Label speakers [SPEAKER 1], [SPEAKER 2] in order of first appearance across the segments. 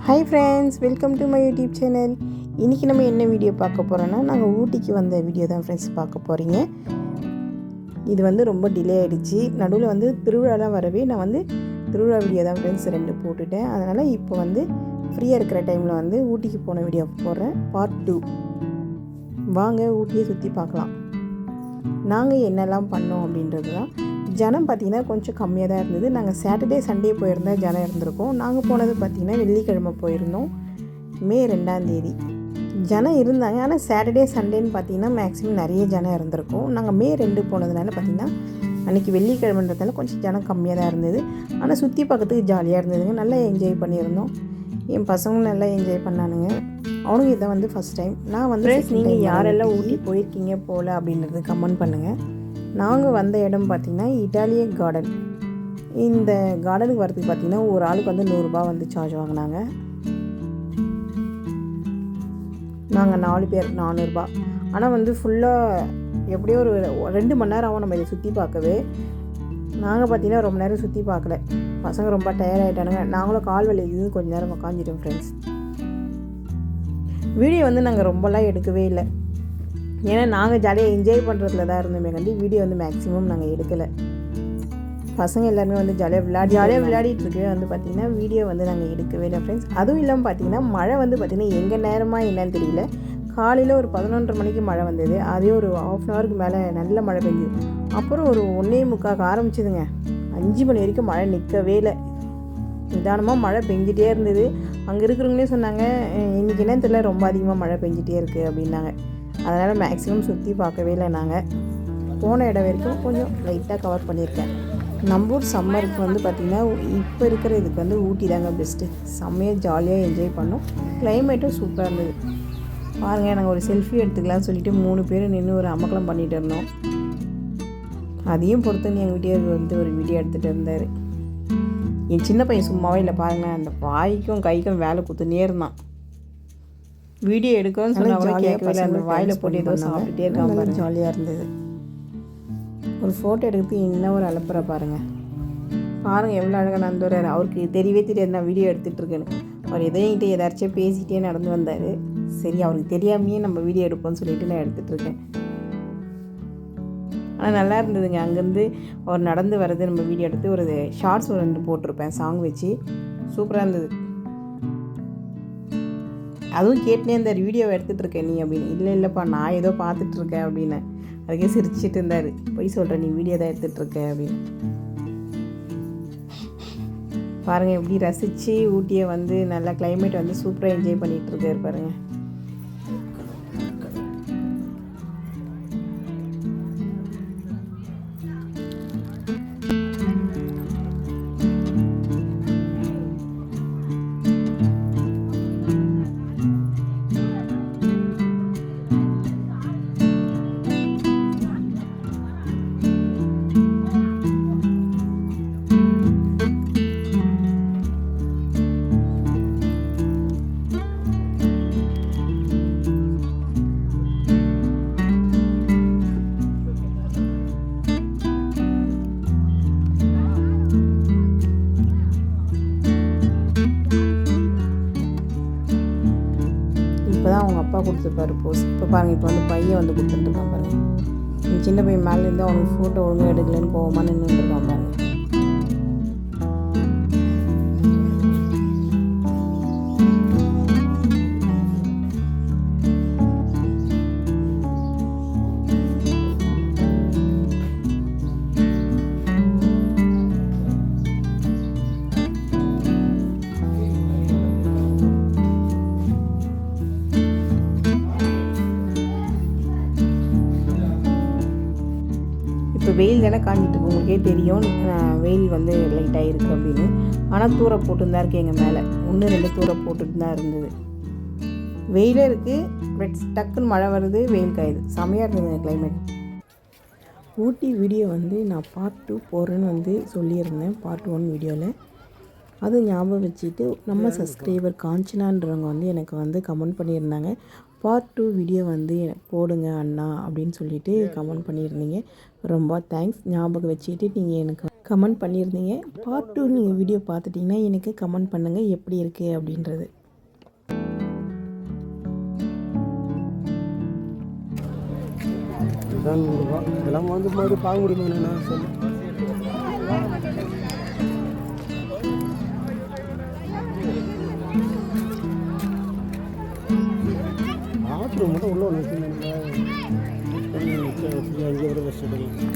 [SPEAKER 1] Hi friends, welcome to my YouTube channel. இன்றைக்கி நம்ம என்ன வீடியோ பார்க்க போகிறோன்னா, நாங்கள் ஊட்டிக்கு வந்த வீடியோ தான் ஃப்ரெண்ட்ஸ் பார்க்க போகிறீங்க. இது வந்து ரொம்ப டிலே ஆகிடுச்சு. நடுவில் திருவிழாலாம் வரவே நான் திருவிழா வீடியோ தான் ஃப்ரெண்ட்ஸ் 2 போட்டுட்டேன். அதனால் இப்போ ஃப்ரீயாக இருக்கிற டைமில் ஊட்டிக்கு போன வீடியோ போடுறேன், பார்ட் 2. வாங்க ஊட்டியை சுற்றி பார்க்கலாம். நாங்கள் என்னெல்லாம் பண்ணோம் அப்படின்றது தான். ஜனம் பார்த்திங்கன்னா கொஞ்சம் கம்மியாக தான் இருந்தது. நாங்கள் சாட்டர்டே சண்டே போயிருந்தால் ஜனம் இருந்திருக்கோம். நாங்கள் போனது பார்த்திங்கன்னா வெள்ளிக்கிழமை போயிருந்தோம், மே 2ஆம் தேதி. ஜனம் இருந்தாங்க, ஆனால் சாட்டர்டே சண்டேன்னு பார்த்திங்கன்னா மேக்ஸிமம் நிறைய ஜனம் இருந்திருக்கும். நாங்கள் மே 2 போனதுனால பார்த்திங்கன்னா அன்றைக்கி வெள்ளிக்கிழமைன்றதுனால கொஞ்சம் ஜனம் கம்மியாக தான் இருந்தது. ஆனால் சுற்றி பார்க்கறதுக்கு ஜாலியாக இருந்ததுங்க. நல்லா என்ஜாய் பண்ணியிருந்தோம். என் பசங்களும் நல்லா என்ஜாய் பண்ணானுங்க. அவனுங்க இதை ஃபஸ்ட் டைம். நான் நீங்கள் யாரெல்லாம் ஊட்டி போயிருக்கீங்க போல் அப்படின்றது கமெண்ட் பண்ணுங்கள். நாங்கள் வந்த இடம் பார்த்திங்கன்னா இட்டாலியன் கார்டன். இந்த கார்டனுக்கு வரதுக்கு பார்த்திங்கன்னா ஒரு ஆளுக்கு 100 ரூபா சார்ஜ் வாங்கினாங்க. நாங்கள் 4 பேர் 400 ரூபா. ஆனால் ஃபுல்லாக எப்படியோ ஒரு 2 மணி நேரம் ஆகும் நம்ம இதை சுற்றி பார்க்கவே. நாங்கள் பார்த்திங்கன்னா ரொம்ப நேரம் சுற்றி பார்க்கல. பசங்க ரொம்ப டயர்ட் ஆகிட்டானுங்க. நாங்களும் கால் வலிக்குது கொஞ்சம் நேரம் உக்காந்துட்டோம் ஃப்ரெண்ட்ஸ். வீடியோ நாங்கள் ரொம்பலாம் எடுக்கவே இல்லை. ஏன்னா நாங்கள் ஜாலியாக என்ஜாய் பண்ணுறதுல தான் இருந்தோமே கண்டி வீடியோ மேக்ஸிமம் நாங்கள் எடுக்கலை. பசங்க எல்லாருமே ஜாலியாக விளையாடிட்டுருக்கு பார்த்திங்கன்னா வீடியோ நாங்கள் எடுக்கவே இல்லை ஃப்ரெண்ட்ஸ். அதுவும் இல்லாமல் பார்த்திங்கன்னா மழை பார்த்திங்கன்னா எங்கள் நேரமாக என்னன்னு தெரியல. காலையில் ஒரு 11:30 மணிக்கு மழை வந்தது. அதே ஒரு 1/2 அன் ஹவருக்கு மேலே நல்ல மழை பெஞ்சுது. அப்புறம் ஒரு 1:45 ஆரம்பிச்சிதுங்க. 5 மணி வரைக்கும் மழை நிற்கவே இல்லை. நிதானமாக மழை பெஞ்சிட்டே இருந்தது. அங்கே இருக்கிறவங்களே சொன்னாங்க, இன்றைக்கி என்னன்னு தெரியல, ரொம்ப அதிகமாக மழை பெஞ்சிட்டே இருக்குது அப்படின்னாங்க. அதனால் மேக்ஸிமம் சுற்றி பார்க்கவே இல்லை. நாங்கள் போன இடம் வரைக்கும் கொஞ்சம் லைட்டாக கவர் பண்ணியிருக்கேன். நம்ம ஊர் சம்மருக்கு பார்த்திங்கன்னா இப்போ இருக்கிற இதுக்கு ஊட்டி தாங்க பெஸ்ட்டு. செம்மையாக ஜாலியாக என்ஜாய் பண்ணோம். கிளைமேட்டும் சூப்பராக இருந்தது. பாருங்கள், நாங்கள் ஒரு செல்ஃபி எடுத்துக்கலாம்னு சொல்லிட்டு 3 பேர் நின்று ஒரு அமக்கலம் பண்ணிகிட்டு இருந்தோம். அதையும் பொறுத்து எங்கள் வீடியோ ஒரு வீடியோ எடுத்துகிட்டு இருந்தார். என் சின்ன பையன் சும்மாவே இல்லை பாருங்களேன், அந்த வாய்க்கும் கைக்கும் வேலை கொடுத்துனே இருந்தான். வீடியோ எடுக்கணும்னு சொன்னால் கேட்கவே, அந்த வாயில் போட்டு ஏதோ சாப்பிட்டுட்டே இருக்காங்க. ஜாலியாக இருந்தது. ஒரு ஃபோட்டோ எடுக்கிறதுக்கு என்ன ஒரு அலப்புற பாருங்கள். எவ்வளோ அழகாக நடந்துறாரு. அவருக்கு தெரியவே தெரியாது நான் வீடியோ எடுத்துகிட்ருக்கேன்னு. அவர் எதையும் ஏதாச்சும் பேசிகிட்டே நடந்து வந்தார். சரி, அவருக்கு தெரியாமையே நம்ம வீடியோ எடுப்போம்னு சொல்லிட்டு நான் எடுத்துகிட்ருக்கேன். ஆனால் நல்லா இருந்ததுங்க. அங்கேருந்து அவர் நடந்து வர்றது நம்ம வீடியோ எடுத்து ஒரு ஷார்ட்ஸ் 2 போட்டிருப்பேன் சாங் வச்சு. சூப்பராக இருந்தது. அதுவும் கேட்டுனே இருந்தார், வீடியோவை எடுத்துகிட்ருக்கேன் நீ அப்படின்னு. இல்லைப்பா நான் ஏதோ பார்த்துட்ருக்கேன் அப்படின்னு. அதுக்கே சிரிச்சிட்டு இருந்தார். போய் சொல்கிறேன், நீ வீடியோ தான் எடுத்துகிட்ருக்க அப்படின்னு. பாருங்கள் எப்படி ரசித்து ஊட்டியை நல்லா கிளைமேட் சூப்பராக என்ஜாய் பண்ணிகிட்ருக்காரு பாருங்கள். இப்போ தான் அவங்க அப்பா கொடுத்துருப்பாரு போஸ். இப்போ பாருங்கள், இப்போ பையன் கொடுத்துட்டுருக்கான் பாருங்கள். என் சின்ன பையன் மேலேருந்து அவனுக்கு ஃபோட்டோ ஒழுங்காக எடுக்கலன்னு கோவமாக நின்றுட்டுருக்கான் பாருங்கள். இப்போ வெயில் தானே காஞ்சிட்டு உங்களுக்கே தெரியும். வெயில் லைட்டாக இருக்குது அப்படின்னு. ஆனால் தூரை போட்டுன்னு தான் இருக்குது எங்கள் மேலே. 1-2 தூரை போட்டுட்டு தான் இருந்தது. வெயிலே இருக்குது, டக்குன்னு மழை வருது, வெயில் காயுது. செமையாக இருந்தது கிளைமேட். ஊட்டி வீடியோ நான் பார்ட் 2 போடுறேன்னு சொல்லியிருந்தேன் பார்ட் 1 வீடியோவில். அது ஞாபகம் வச்சுட்டு நம்ம சப்ஸ்கிரைபர் காஞ்சனான்றவங்க எனக்கு கமெண்ட் பண்ணியிருந்தாங்க, பார்ட் 2 வீடியோ போடுங்க அண்ணா அப்படின்னு சொல்லிட்டு கமெண்ட் பண்ணியிருந்தீங்க. ரொம்ப தேங்க்ஸ். ஞாபகம் வச்சுட்டு நீங்கள் எனக்கு கமெண்ட் பண்ணியிருந்தீங்க. பார்ட் 2 நீங்கள் வீடியோ பார்த்துட்டிங்கன்னா எனக்கு கமெண்ட் பண்ணுங்கள் எப்படி இருக்குது அப்படின்றது.
[SPEAKER 2] இதெல்லாம் வந்து மாதிரி பார்க்க முடியுமா என்ன சொல்லு. பாத்ரூம் மட்டும் உள்ள ஒன்று வச்சுருந்தாங்க. அங்கே கூட ரெஸ்ட் எடுக்கலாம்.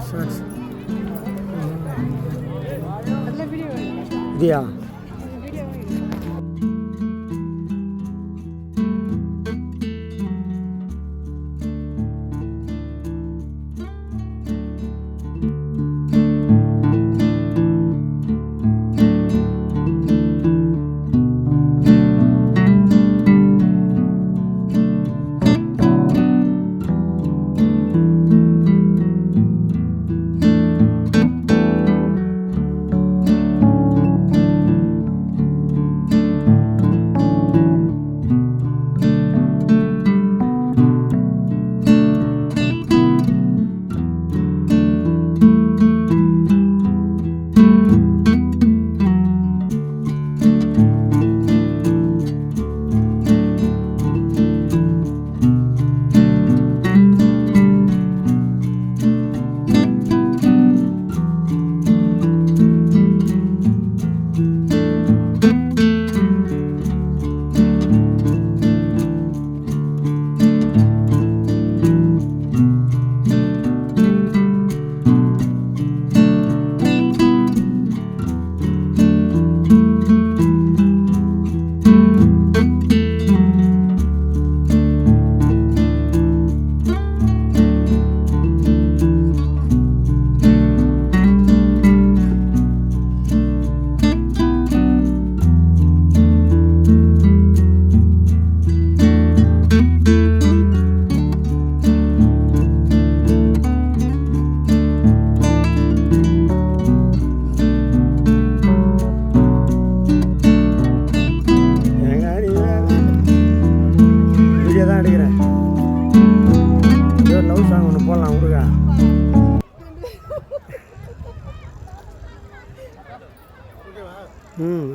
[SPEAKER 2] ஷார்ட்ஸ் இதையா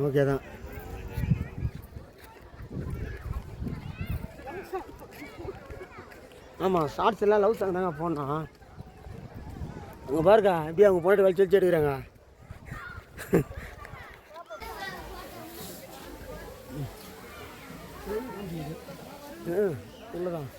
[SPEAKER 2] ஓகே தான். ஆமாம் ஷார்ட்ஸ் எல்லாம் லவ் சாங் தாங்க போடணும். அங்கே பாருக்கா எப்படி அவங்க போயிட்டு வலிச்சு வச்சு எடுக்கிறாங்க. உள்ளதான்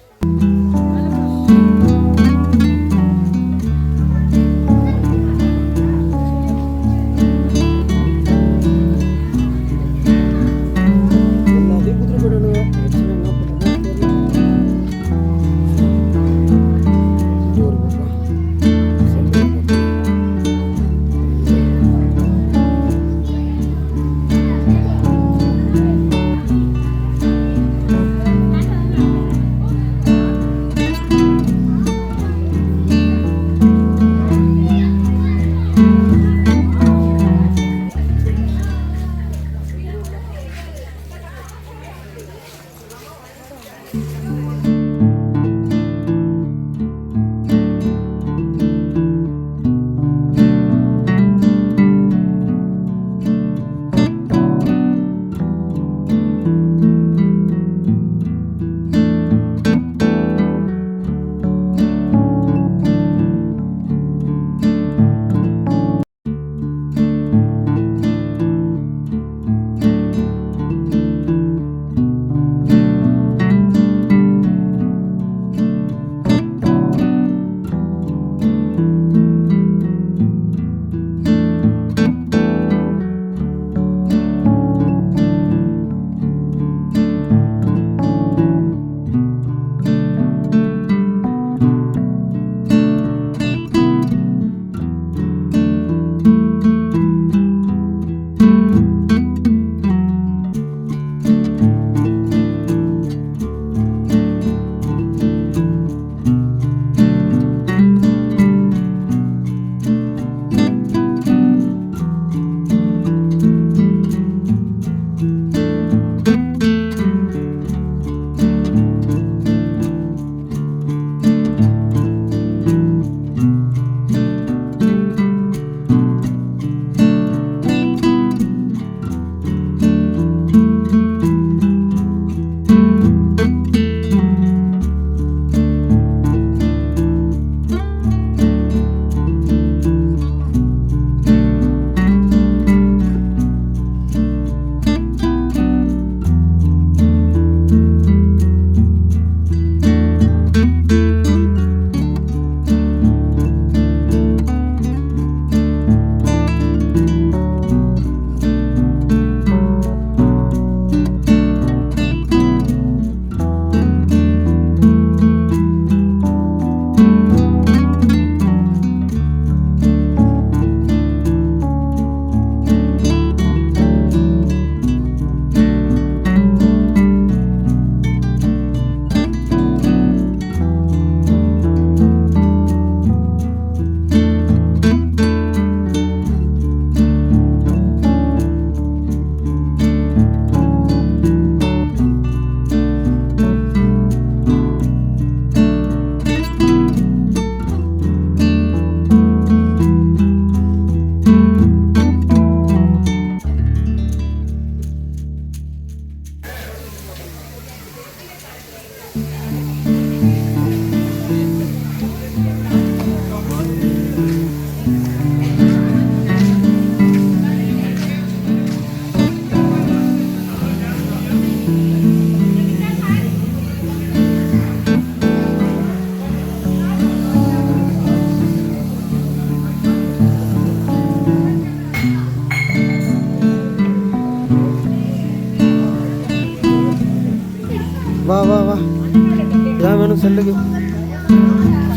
[SPEAKER 2] செல்லுக்கு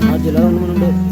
[SPEAKER 2] சார்ஜ் இல்லாத ஒன்று பண்ண முடியாது.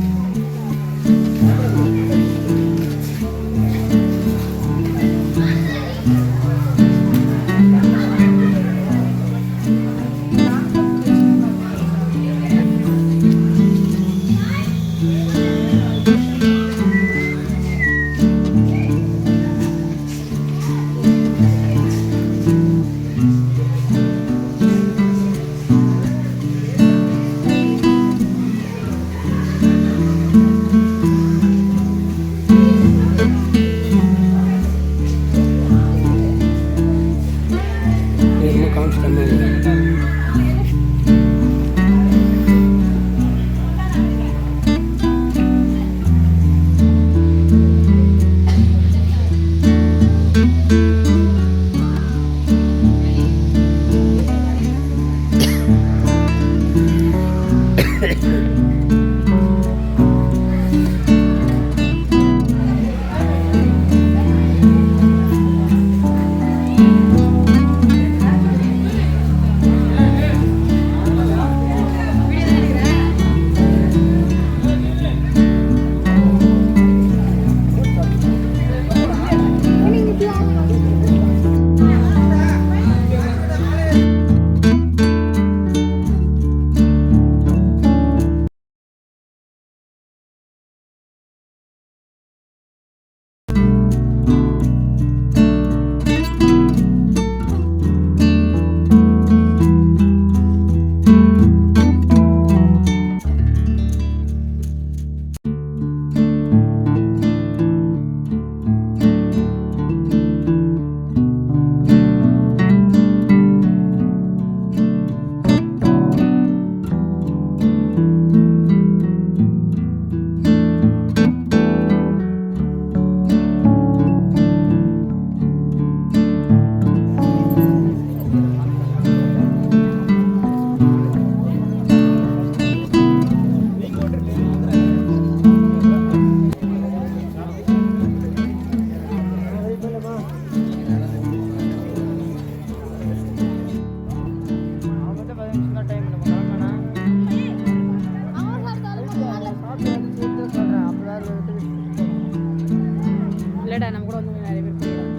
[SPEAKER 1] இல்லைடா நம்ம கூட வந்து நிறைய பேர் போயிடலாம்.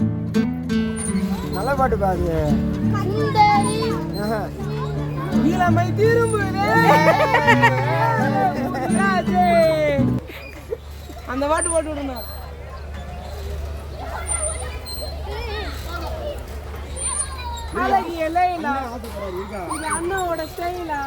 [SPEAKER 2] நல்ல பாட்டு பாரு. இளமை திரும்புதே. அந்த பாட்டு போட்டு விடுங்க. அழகிய லைலா இது அண்ணாவோட ஸ்டைலா.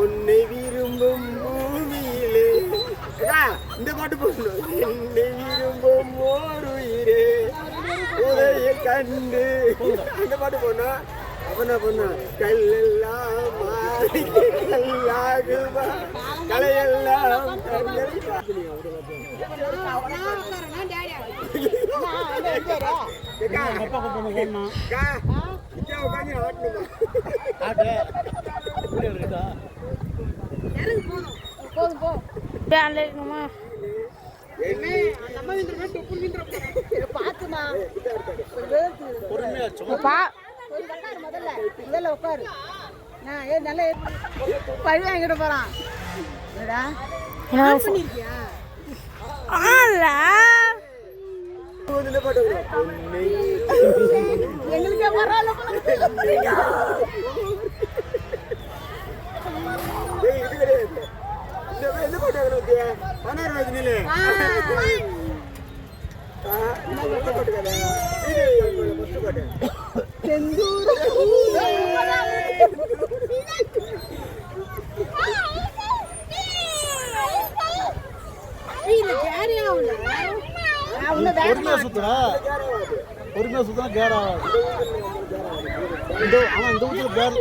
[SPEAKER 2] உன்னை விரும்பும் பூமியிலே இந்த பாட்டு போடணும். என்னை விரும்பும் ஓர் உயிரே உதய கண்டு அந்த பாட்டு போடணும். அப்ப என்ன பண்ண கல்லெல்லாம் மாறி கல்லாகுமா கலையெல்லாம் முதல்ல உட்காரு. நல்ல பழி வாங்கிட்டு போறான். எங்களுக்கே பரவாயில்ல. பொறுமையா சுத்தா கேர் ஆகாது. ஆனா இந்த ஊத்துல கேர்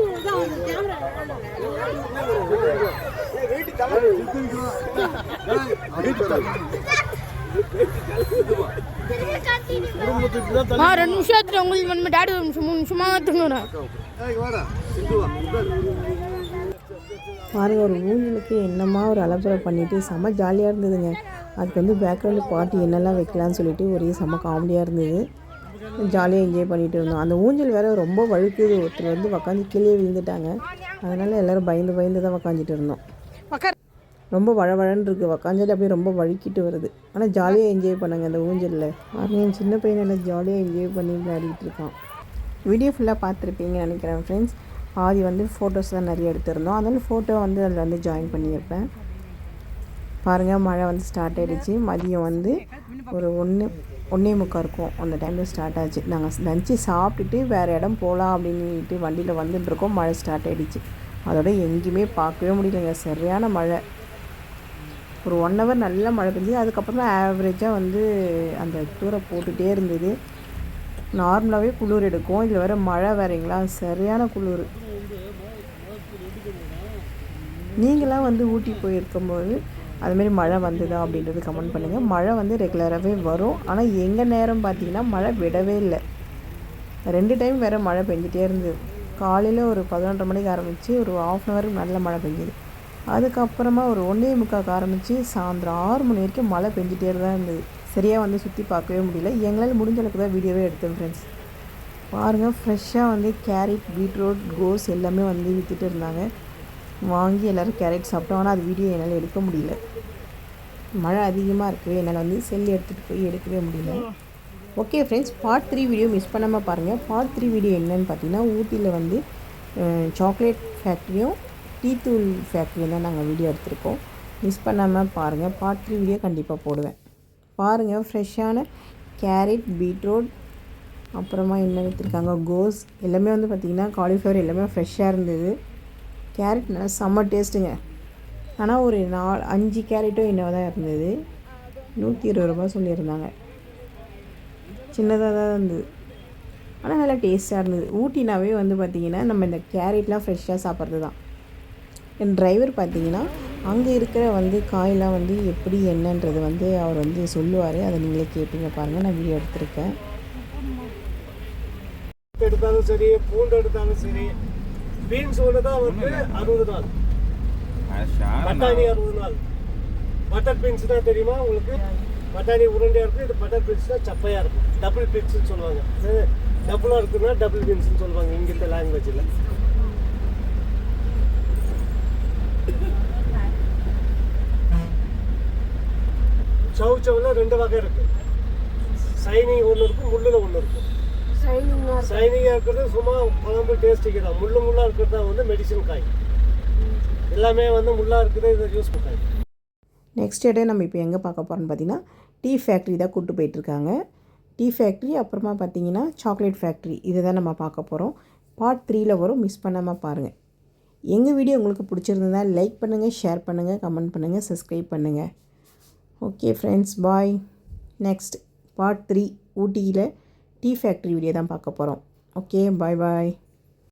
[SPEAKER 1] ரெண்டு நிமிஷத்துல உங்களுக்கு நம்ம டாடி 3 நிமிஷமா தூங்குறேன். பாருங்கள், ஒரு ஊஞ்சலுக்கு என்னமா ஒரு அலப்பறை பண்ணிவிட்டு செம்ம ஜாலியாக இருந்ததுங்க. அதுக்கு வந்து பேக்ரவுண்டு பாட்டு என்னெல்லாம் வைக்கலான்னு சொல்லிட்டு ஒரே செம்ம காமெடியாக இருந்தது. ஜாலியாக என்ஜாய் பண்ணிகிட்டு இருந்தோம். அந்த ஊஞ்சல் வேறு ரொம்ப வழுக்குது. ஒருத்தர் வந்து உக்காந்து கீழே விழுந்துட்டாங்க. அதனால் எல்லோரும் பயந்து பயந்து தான் உக்காந்துட்டு இருந்தோம். ரொம்ப வழவழன்னு இருக்குது. உக்காஞ்சாலே அப்படியே ரொம்ப வழுக்கிட்டு வருது. ஆனால் ஜாலியாக என்ஜாய் பண்ணாங்க அந்த ஊஞ்சலில். என் சின்ன பையன் நல்லா ஜாலியாக என்ஜாய் பண்ணி விளையாடிட்டு இருக்கான். வீடியோ ஃபுல்லாக பார்த்துருப்பீங்கன்னு நினைக்கிறேன் ஃப்ரெண்ட்ஸ். பாதி வந்து ஃபோட்டோஸ் தான் நிறைய எடுத்திருந்தோம். அதனால் ஃபோட்டோ வந்து அதில் வந்து ஜாயின் பண்ணியிருப்பேன். பாருங்கள், மழை வந்து ஸ்டார்ட் ஆகிடுச்சு. மதியம் வந்து ஒரு 1:45 இருக்கும். அந்த டைமில் ஸ்டார்ட் ஆச்சு. நாங்கள் லஞ்சு சாப்பிட்டுட்டு வேறு இடம் போகலாம் அப்படின்ட்டு வண்டியில் வந்துட்டுருக்கோம். மழை ஸ்டார்ட் ஆகிடுச்சு. அதோட எங்கேயுமே பார்க்கவே முடியலைங்க. சரியான மழை. ஒரு 1 hour நல்லா மழை பெஞ்சுது. அதுக்கப்புறம் தான் ஆவரேஜாக வந்து அந்த தூரை போட்டுகிட்டே இருந்தது. நார்மலாகவே குளிர் எடுக்கும். இதில் வேறு மழை வேறீங்களா, சரியான குளிர். நீங்களாம் வந்து ஊட்டி போயிருக்கும்போது அதுமாரி மழை வந்ததா அப்படின்றது கமெண்ட் பண்ணுங்கள். மழை வந்து ரெகுலராகவே வரும். ஆனால் எங்கள் நேரம் பார்த்திங்கன்னா மழை விடவே இல்லை. 2 டைம் வேறு மழை பெஞ்சிட்டே இருந்தது. காலையில் ஒரு 11:30 மணிக்கு ஆரம்பித்து ஒரு 1/2 hour நல்ல மழை பெஞ்சுது. அதுக்கப்புறமா ஒரு 1:45 ஆரம்பித்து சாயந்தரம் 6 மணி வரைக்கும் மழை பெஞ்சிட்டே தான் இருந்தது. சரியாக வந்து சுற்றி பார்க்கவே முடியல. எங்களால் முடிஞ்ச அளவுக்கு தான் வீடியோவே எடுத்தேன் ஃப்ரெண்ட்ஸ். பாருங்கள், ஃப்ரெஷ்ஷாக வந்து கேரட், பீட்ரூட், கோஸ் எல்லாமே வந்து விற்றுட்டு இருந்தாங்க. வாங்கி எல்லோரும் கேரட் சாப்பிட்டோம். ஆனால் அது வீடியோ என்னால் எடுக்க முடியல. மழை அதிகமாக இருக்குது. என்னால் வந்து செல் எடுத்துகிட்டு போய் எடுக்கவே முடியல. Okay friends, part 3 video miss பண்ணாமல் பாருங்கள். பார்ட் 3 வீடியோ என்னென்னு பார்த்தீங்கன்னா, ஊட்டியில் வந்து சாக்லேட் ஃபேக்ட்ரியும் டீ தூள் ஃபேக்ட்ரியும் தான் நாங்கள் வீடியோ எடுத்திருக்கோம். மிஸ் பண்ணாமல் பாருங்கள். பார்ட் 3 வீடியோ கண்டிப்பாக போடுவேன். பாருங்கள், ஃப்ரெஷ்ஷான கேரட், பீட்ரூட், அப்புறமா என்ன எடுத்துருக்காங்க, கோஸ் எல்லாமே வந்து பார்த்திங்கன்னா காலிஃப்ளவர் எல்லாமே ஃப்ரெஷ்ஷாக இருந்தது. கேரட் நல்லா செம்ம டேஸ்ட்டுங்க. ஆனால் ஒரு 5 கேரட்டோ என்னவோ தான் இருந்தது. 120 ரூபா சொல்லியிருந்தாங்க. சின்னதாக தான் இருந்தது. ஆனால் நல்லா டேஸ்ட்டாக இருந்தது. ஊட்டினாவே வந்து பார்த்திங்கன்னா நம்ம இந்த கேரட்லாம் ஃப்ரெஷ்ஷாக சாப்பிட்றது தான். என் டிரைவர் பார்த்திங்கன்னா அங்கே இருக்கிற வந்து காயெலாம் வந்து எப்படி என்னன்றது வந்து அவர் வந்து சொல்லுவார். அதை நீங்களே கேட்டீங்க பாருங்கள். நான் வீடியோ எடுத்திருக்கேன்.
[SPEAKER 2] எடுத்தாலும் சரி, பூண்டு எடுத்தாலும் சரி, பீன்ஸ் ஒன்று தான் வந்து 60 நாள், பட்டாணி 60 நாள். பட்டர் பீன்ஸ் தான் தெரியுமா உங்களுக்கு? பட்டாணி உருண்டையாக இருக்கும். இது பட்டர் பீன்ஸ் தான் சப்பையாக இருக்கும். டபுள் பீன்ஸ்னு சொல்லுவாங்க. டபுளாக இருக்குன்னா டபுள் பீன்ஸ்னு சொல்லுவாங்க இங்கிட்ட லாங்குவேஜில். சவுச்சவில் 2 வகை இருக்குது. சைனிங் ஒன்று இருக்கும், முள்ளில் ஒன்று இருக்கும். சைனிங்காக இருக்கிறது சும்மா குழம்பு டேஸ்ட்டுக்கு தான். முள்ளாக இருக்கிறது தான் வந்து மெடிசன் காய். எல்லாமே வந்து முள்ளாக இருக்குது, இதை யூஸ் பண்ண காய்.
[SPEAKER 1] நெக்ஸ்ட் டே நம்ம இப்போ எங்கே பார்க்க போகிறோம்னு பார்த்தீங்கன்னா, டீ ஃபேக்ட்ரி தான் கூப்பிட்டு போயிட்டுருக்காங்க. டீ ஃபேக்ட்ரி, அப்புறமா பார்த்தீங்கன்னா சாக்லேட் ஃபேக்ட்ரி, இதை தான் நம்ம பார்க்க போகிறோம். பார்ட் 3ல் வரும். மிஸ் பண்ணாமல் பாருங்கள். எங்கள் வீடியோ உங்களுக்கு பிடிச்சிருந்ததா லைக் பண்ணுங்கள், ஷேர் பண்ணுங்கள், கமெண்ட் பண்ணுங்கள், சப்ஸ்கிரைப் பண்ணுங்கள். ஓகே ஃப்ரெண்ட்ஸ், பாய். நெக்ஸ்ட் பார்ட் 3 ஊட்டியில் டீ ஃபேக்ட்ரி வீடியோ தான் பார்க்க போகிறோம். ஓகே, பாய் பாய்.